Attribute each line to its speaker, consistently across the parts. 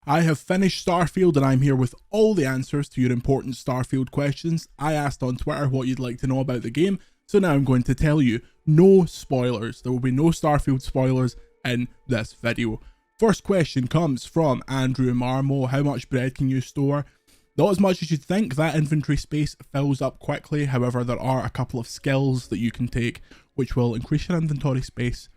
Speaker 1: I have finished Starfield and I'm here with all the answers to your important Starfield questions. I asked on Twitter what you'd like to know about the game, so now I'm going to tell you. No spoilers. There will be no Starfield spoilers in this video. First question comes from Andrew Marmo. How much bread can you store? Not as much as you'd think. That inventory space fills up quickly. However, there are a couple of skills that you can take which will increase your inventory space.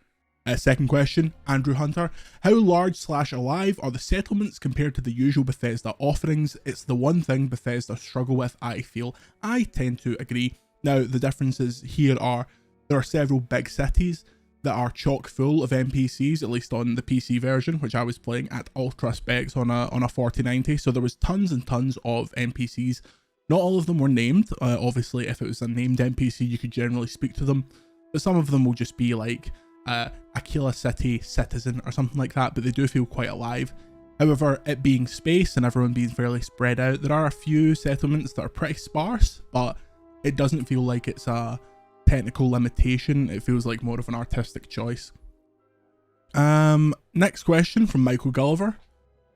Speaker 1: Second question, Andrew Hunter. How large/alive are the settlements compared to the usual Bethesda offerings? It's the one thing Bethesda struggle with, I feel. I tend to agree. Now, the differences here are there are several big cities that are chock full of NPCs, at least on the PC version, which I was playing at ultra specs on a 4090. So there was tons and tons of NPCs. Not all of them were named. Obviously, if it was a named NPC, you could generally speak to them. But some of them will just be like Aquila City citizen or something like that, but they do feel quite alive. However, it being space and everyone being fairly spread out, there are a few settlements that are pretty sparse, but it doesn't feel like it's a technical limitation. It feels like more of an artistic choice. Next question from Michael Gulliver.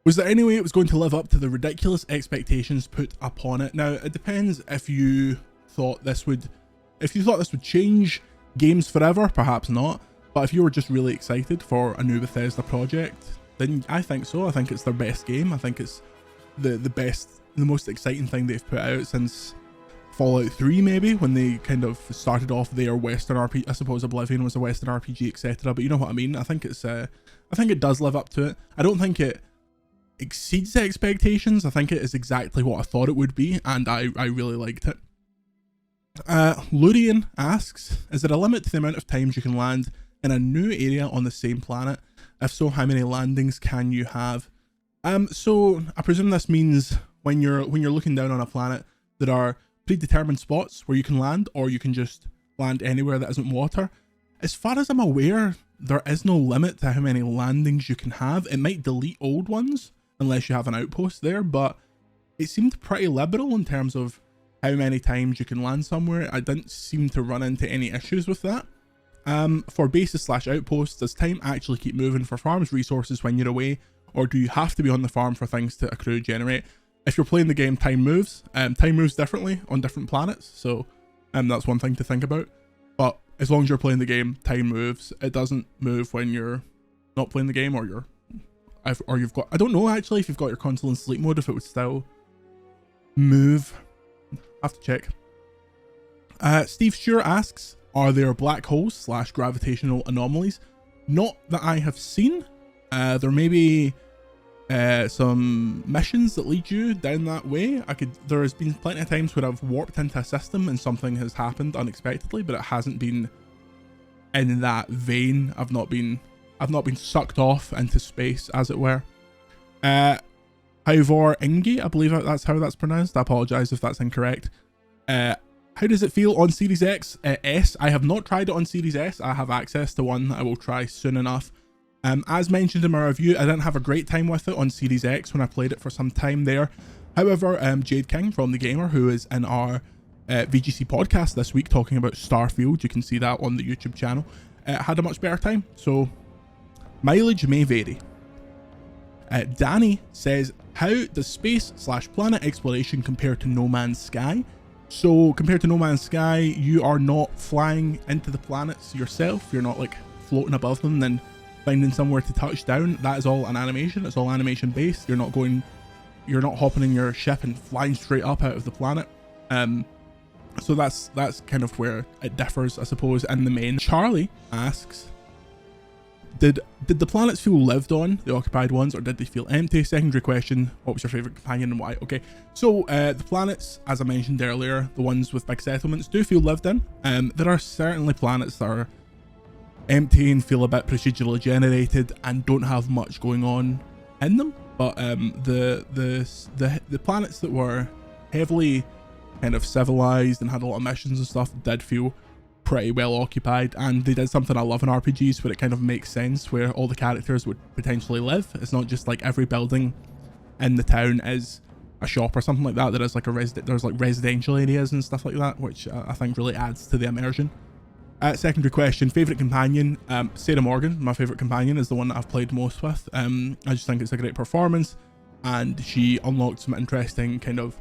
Speaker 1: Was there any way it was going to live up to the ridiculous expectations put upon it? Now, it depends if you thought this would change games forever, perhaps not. But if you were just really excited for a new Bethesda project, then I think so. I think it's their best game. I think it's the most exciting thing they've put out since Fallout 3, maybe, when they kind of started off their Western RPG. I suppose Oblivion was a Western RPG, etc. But you know what I mean. I think it does live up to it. I don't think it exceeds expectations. I think it is exactly what I thought it would be, and I really liked it. Lurian asks, is there a limit to the amount of times you can land in a new area on the same planet? If so, how many landings can you have? So I presume this means when you're looking down on a planet, there are predetermined spots where you can land, or you can just land anywhere that isn't water. As far as I'm aware, there is no limit to how many landings you can have. It might delete old ones unless you have an outpost there, but it seemed pretty liberal in terms of how many times you can land somewhere. I didn't seem to run into any issues with that. For bases/outposts, does time actually keep moving for farms resources when you're away, or do you have to be on the farm for things to accrue generate? If you're playing the game, time moves. Time moves differently on different planets, so that's one thing to think about. But as long as you're playing the game, time moves. It doesn't move when you're not playing the game, or you've got, I don't know actually if you've got your console in sleep mode, if it would still move. I have to check. Steve Stewart asks, are there black holes/gravitational anomalies? Not that I have seen. There may be some missions that lead you down that way. There has been plenty of times where I've warped into a system and something has happened unexpectedly, but it hasn't been in that vein. I've not been sucked off into space, as it were. Ivor Ingi, I believe that's how that's pronounced. I apologize if that's incorrect. How does it feel on Series X? S. I have not tried it on Series S. I have access to one that I will try soon enough. As mentioned in my review, I didn't have a great time with it on Series X when I played it for some time there. However, Jade King from The Gamer, who is in our VGC podcast this week talking about Starfield, you can see that on the YouTube channel, had a much better time. So mileage may vary. Danny says, how does space/planet exploration compare to No Man's Sky? So compared to No Man's Sky, you are not flying into the planets yourself. You're not like floating above them and then finding somewhere to touch down. That is all an animation. It's all animation based. You're not hopping in your ship and flying straight up out of the planet. So that's kind of where it differs, I suppose, in the main. Charlie asks, did the planets feel lived on, the occupied ones, or did they feel empty? Secondary question, what was your favorite companion and why? Okay, so the planets, as I mentioned earlier, the ones with big settlements, do feel lived in. There are certainly planets that are empty and feel a bit procedurally generated and don't have much going on in them, but the planets that were heavily kind of civilized and had a lot of missions and stuff did feel pretty well occupied, and they did something I love in RPGs where it kind of makes sense, where all the characters would potentially live. It's not just like every building in the town is a shop or something like that. There is like there's like residential areas and stuff like that, which I think really adds to the immersion. Secondary question, favorite companion? Sarah Morgan, my favorite companion, is the one that I've played most with. I just think it's a great performance. and she unlocked some interesting kind of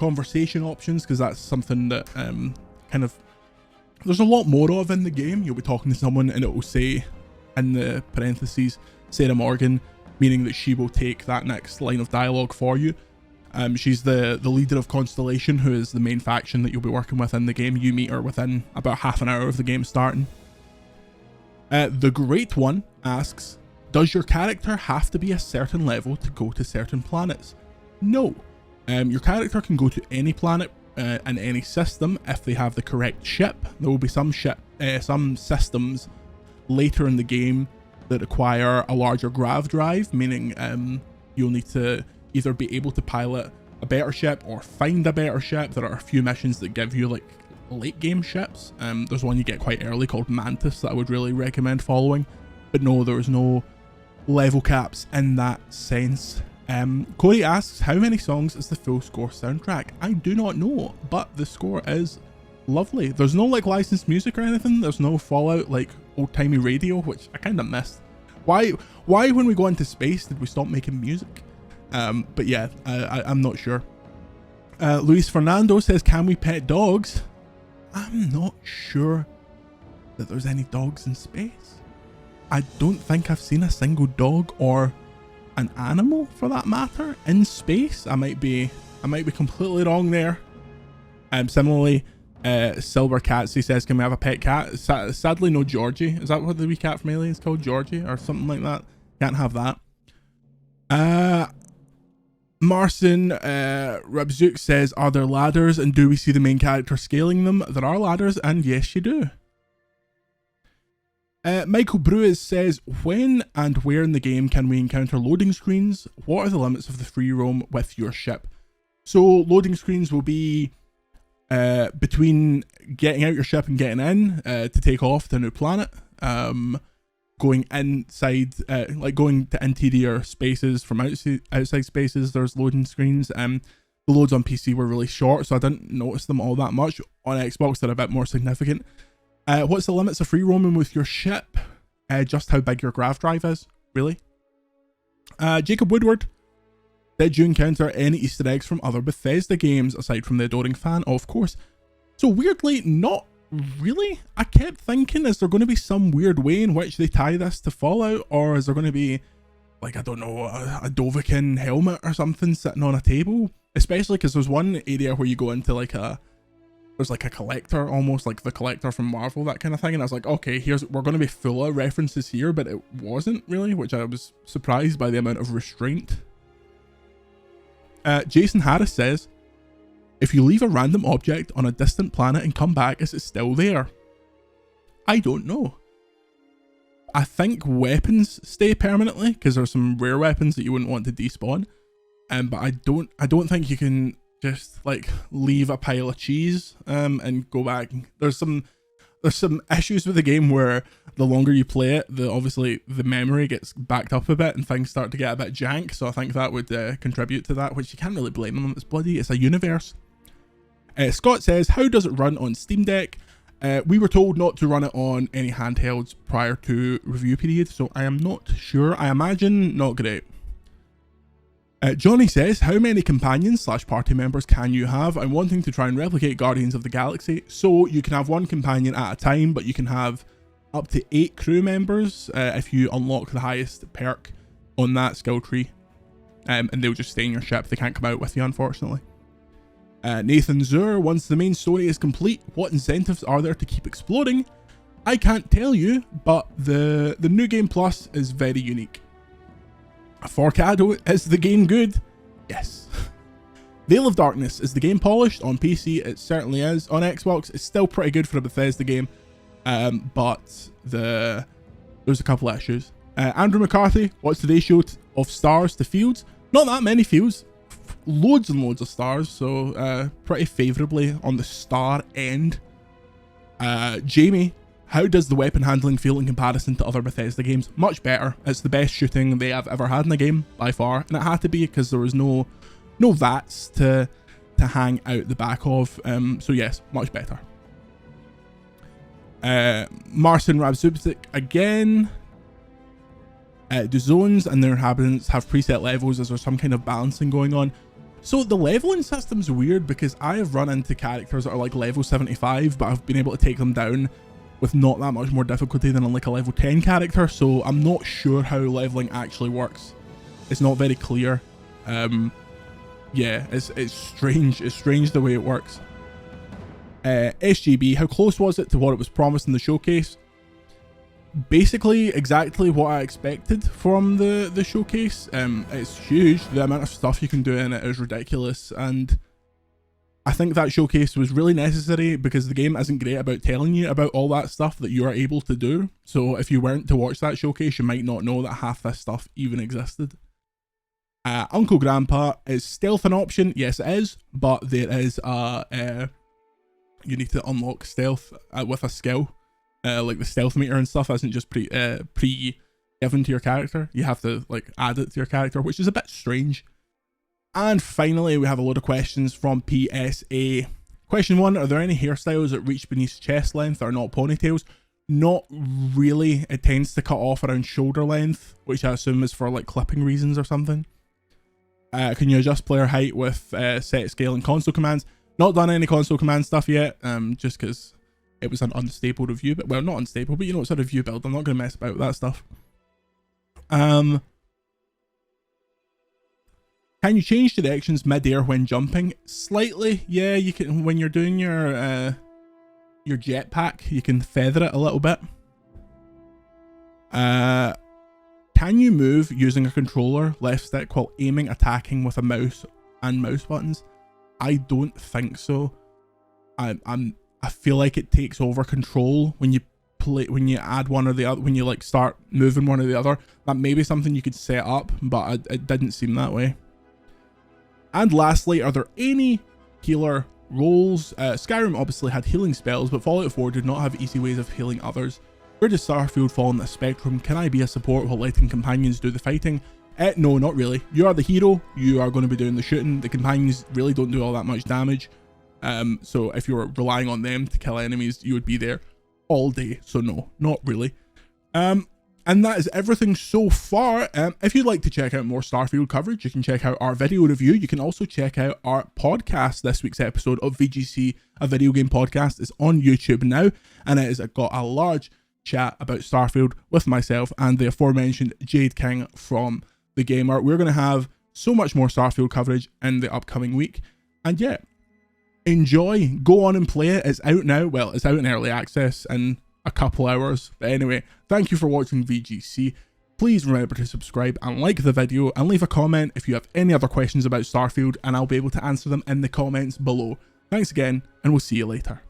Speaker 1: conversation options, because that's something that kind of there's a lot more of in the game. You'll be talking to someone and it will say in the parentheses Sarah Morgan, meaning that she will take that next line of dialogue for you. She's the leader of Constellation, who is the main faction that you'll be working with in the game. You meet her within about half an hour of the game starting. The Great One asks, does your character have to be a certain level to go to certain planets? No. Your character can go to any planet in any system if they have the correct ship. There will be some systems later in the game that require a larger grav drive, meaning you'll need to either be able to pilot a better ship or find a better ship. There are a few missions that give you like late game ships. There's one you get quite early called Mantis that I would really recommend following, but no, there's no level caps in that sense. Corey asks, how many songs is the full score soundtrack? I do not know, but the score is lovely. There's no like licensed music or anything. There's no Fallout like old-timey radio, which I kind of missed. Why when we go into space did we stop making music? But yeah, I'm not sure. Luis Fernando says, can we pet dogs? I'm not sure that there's any dogs in space. I don't think I've seen a single dog or an animal for that matter in space. I might be completely wrong there. Similarly, Silver Catsy says, can we have a pet cat? Sadly, no Georgie. Is that what the wee cat from Alien is called? Georgie or something like that? Can't have that. Marcin Rabzuk says, are there ladders and do we see the main character scaling them? There are ladders, and yes you do. Michael Brewis says, when and where in the game can we encounter loading screens? What are the limits of the free roam with your ship? So loading screens will be between getting out your ship and getting in to take off to a new planet, going inside, like going to interior spaces from outside spaces. There's loading screens. The loads on PC were really short, so I didn't notice them all that much. On Xbox, they're a bit more significant. What's the limits of free roaming with your ship? Just how big your grav drive is, really. Jacob Woodward, did you encounter any Easter eggs from other Bethesda games aside from the Adoring Fan? Of course. So weirdly, not really. I kept thinking, is there going to be some weird way in which they tie this to Fallout, or is there going to be, like, I don't know, a Dovahkiin helmet or something sitting on a table? Especially because there's one area where you go into like there's like a collector, almost like the collector from Marvel, that kind of thing. And I was like, okay, we're going to be full of references here, but it wasn't really, which I was surprised by the amount of restraint. Jason Harris says, if you leave a random object on a distant planet and come back, is it still there? I don't know. I think weapons stay permanently, because there's some rare weapons that you wouldn't want to despawn. But I don't think you can just like leave a pile of cheese and go back. There's some issues with the game where the longer you play it, obviously the memory gets backed up a bit and things start to get a bit jank. So I think that would contribute to that, which you can't really blame them. It's a universe. Scott says, how does it run on Steam Deck? We were told not to run it on any handhelds prior to review period, so I am not sure. I imagine not great. Johnny says, how many companions / party members can you have? I'm wanting to try and replicate Guardians of the Galaxy. So you can have one companion at a time, but you can have up to 8 crew members if you unlock the highest perk on that skill tree. And they'll just stay in your ship. They can't come out with you, unfortunately. Nathan Zur, once the main story is complete, what incentives are there to keep exploring? I can't tell you, but the New Game Plus is very unique. Forcado, is the game good? Yes. Veil of Darkness, is the game polished? On PC, it certainly is. On Xbox, it's still pretty good for a Bethesda game, but there's a couple of issues. Andrew McCarthy, what's the ratio of stars to fields? Not that many fields. Loads and loads of stars, so pretty favourably on the star end. Jamie, how does the weapon handling feel in comparison to other Bethesda games? Much better. It's the best shooting they have ever had in a game by far, and it had to be because there was no VATS to hang out the back of. So yes, much better. Marcin Rabzubzik again. Do zones and their inhabitants have preset levels? Is there some kind of balancing going on? So the leveling system's weird because I have run into characters that are like level 75, but I've been able to take them down with not that much more difficulty than like a level 10 character. So I'm not sure how leveling actually works. It's not very clear. Yeah, it's strange. It's strange the way it works. SGB, how close was it to what it was promised in the showcase? Basically exactly what I expected from the showcase. It's huge. The amount of stuff you can do in it is ridiculous, and I think that showcase was really necessary because the game isn't great about telling you about all that stuff that you are able to do. So if you weren't to watch that showcase, you might not know that half this stuff even existed. Uncle Grandpa, is stealth an option? Yes it is, but there is you need to unlock stealth with a skill. Like the stealth meter and stuff isn't just pre-given to your character. You have to like add it to your character, which is a bit strange. And finally, we have a load of questions from PSA. Question 1, are there any hairstyles that reach beneath chest length that are not ponytails? Not really. It tends to cut off around shoulder length, which I assume is for like clipping reasons or something. Can you adjust player height with set scale and console commands? Not done any console command stuff yet, just because it was an unstable review, but well, not unstable, but you know, it's a review build. I'm not going to mess about with that stuff. Can you change directions mid-air when jumping? Slightly, yeah, you can. When you're doing your jetpack, you can feather it a little bit. Can you move using a controller left stick while aiming, attacking with a mouse and mouse buttons? I don't think so. I feel like it takes over control when you add one or the other, when you like start moving one or the other. That may be something you could set up, but it didn't seem that way. And lastly, are there any healer roles? Skyrim obviously had healing spells, but Fallout 4 did not have easy ways of healing others. Where does Starfield fall in the spectrum? Can I be a support while letting companions do the fighting? No, not really. You are the hero, you are going to be doing the shooting. The companions really don't do all that much damage. So if you're relying on them to kill enemies, you would be there all day. So no, not really. And that is everything so far. If you'd like to check out more Starfield coverage, you can check out our video review. You can also check out our podcast. This week's episode of VGC, a video game podcast, is on YouTube now, and it has got a large chat about Starfield with myself and the aforementioned Jade King from The Gamer. We're going to have so much more Starfield coverage in the upcoming week. And yeah, enjoy, go on and play it. It's out now. Well, it's out in early access in a couple hours. But anyway, thank you for watching VGC. Please remember to subscribe and like the video and leave a comment if you have any other questions about Starfield, and I'll be able to answer them in the comments below. Thanks again, and we'll see you later.